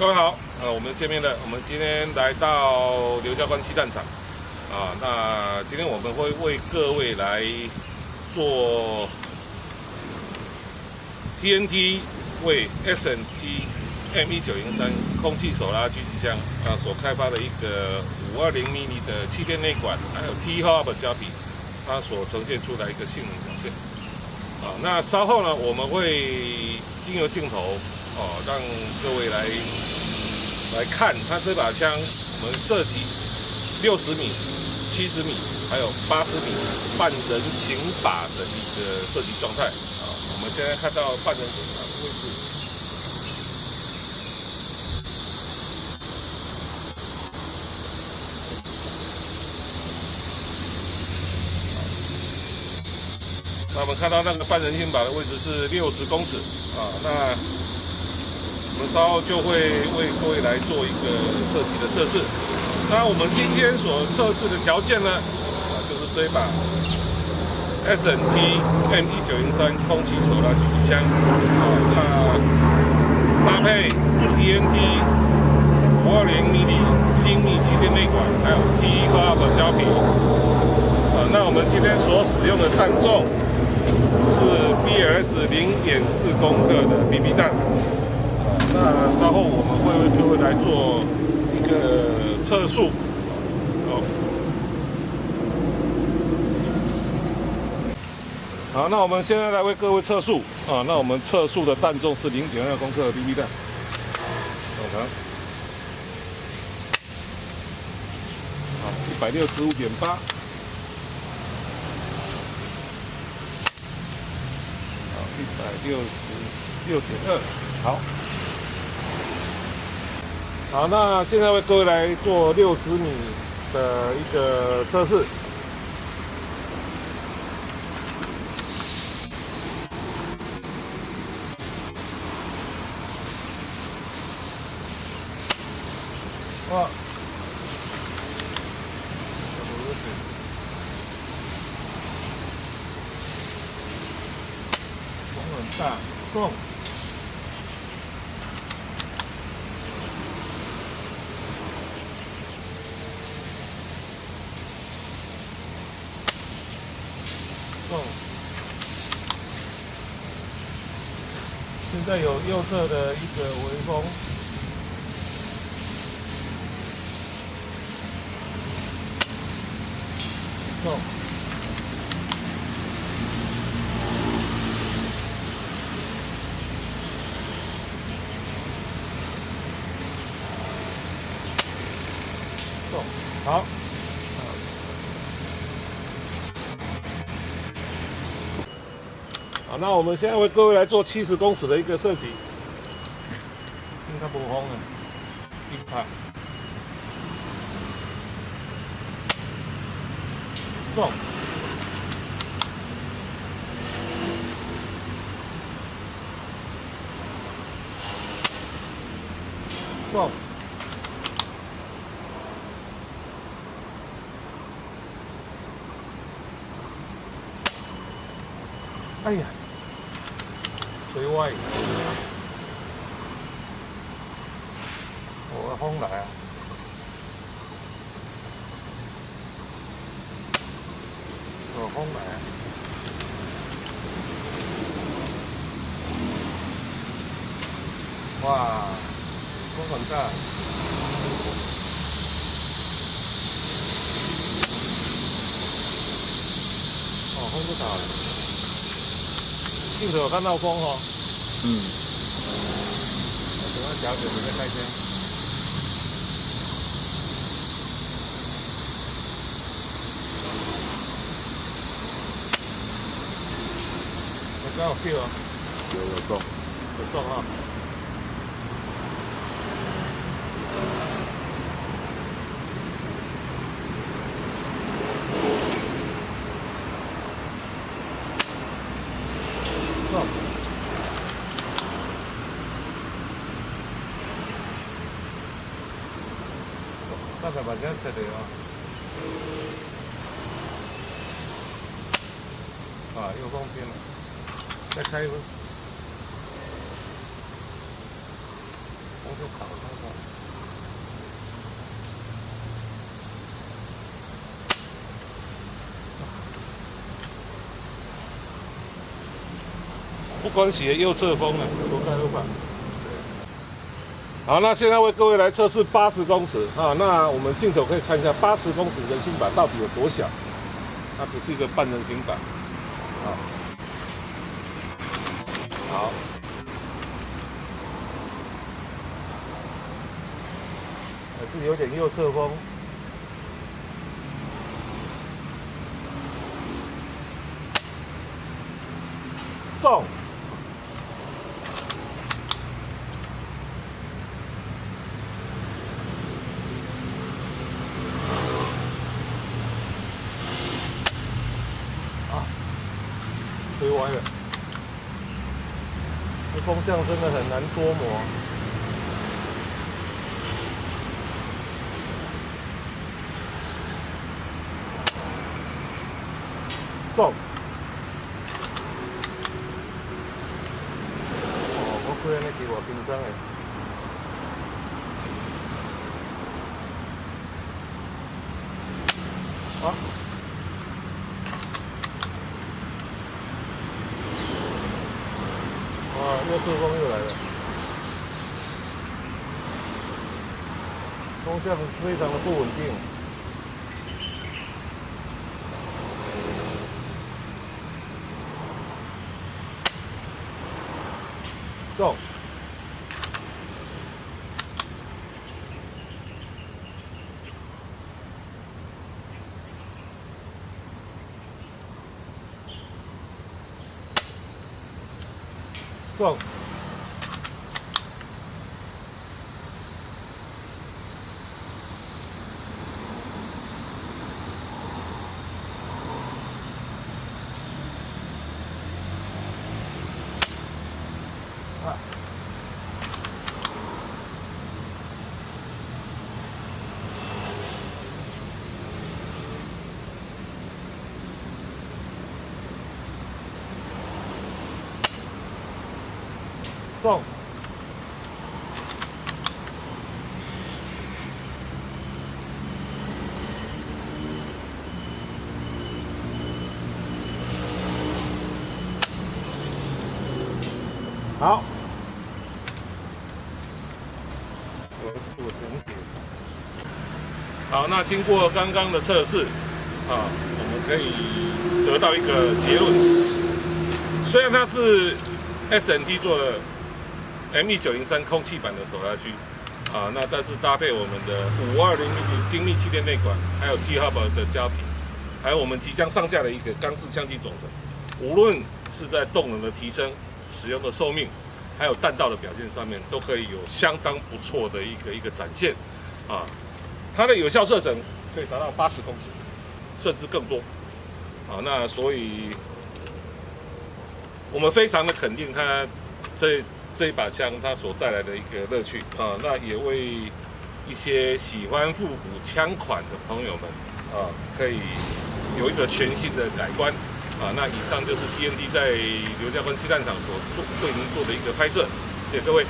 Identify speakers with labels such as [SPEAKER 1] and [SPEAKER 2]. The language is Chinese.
[SPEAKER 1] 各位好，我们见面了。我们今天来到刘家关鸡蛋厂那今天我们会为各位来做 TNT 为 S&T M1903空气手拉狙击枪所开发的一个520 mm 的气垫内管，还有 T-Hub 胶皮，它所呈现出来一个性能表现。那稍后呢，我们会经由镜头让各位来看它这把枪，我们射击60米、70米，还有80米半人行靶的一个射击状态我们现在看到半人行靶的位置。那我们看到那个半人行靶的位置是60公尺那我们稍后就会为各位来做一个射击的测试。那我们今天所测试的条件呢，就是这一把 S&T M1903空气手拉狙击枪那搭配 TNT 520 mm 精密气垫内管，还有 T-Hub 胶皮那我们今天所使用的弹重是 BLS 0.4公克的 BB 弹那稍后我们就会来做一个测速好，那我们现在来为各位测速那我们测速的弹重是0.2公克的 BB 弹165.8166.2，好，那现在为各位来做60米的一个测试。哇！风很大，重。现在有右侧的一个微风，重，重，好。好，那我们现在为各位来做70公尺的一个射击。应该不风了，一拍，中，中，哎呀！水歪，风来风来哇，风很大。风不大了。镜头有看到风等下调整你再开枪。刚好 Q
[SPEAKER 2] 有中，
[SPEAKER 1] 有中中。大概把这样切的又中偏了，再开一分。就烤看看。不关系的右侧风了，多开后吧。好，那现在为各位来测试80公尺啊。那我们镜头可以看一下80公尺人行板到底有多小？它只是一个半人行板。好，还是有点右侧风。中。吹歪了，这风向真的很难捉摸。中！哦，我开安尼是偌轻松的。啊！哇，右侧风又来了，风向非常的不稳定。中。中。啊！中。好。好，那经过刚刚的测试，啊，我们可以得到一个结论。虽然它是 SNT 做的 ME903空气版的手拉区，啊，那但是搭配我们的520mm 精密气垫内管，还有 T-Hub 的胶皮，还有我们即将上架的一个钢制枪机总成，无论是在动能的提升、使用的寿命，还有弹道的表现上面，都可以有相当不错的一个展现，啊，它的有效射程可以达到80公尺，甚至更多，啊，那所以我们非常的肯定它这一把枪它所带来的一个乐趣啊，那也为一些喜欢复古枪款的朋友们啊，可以有一个全新的改观啊。那以上就是 TNT 在刘家关气弹场所为您做的一个拍摄，谢谢各位。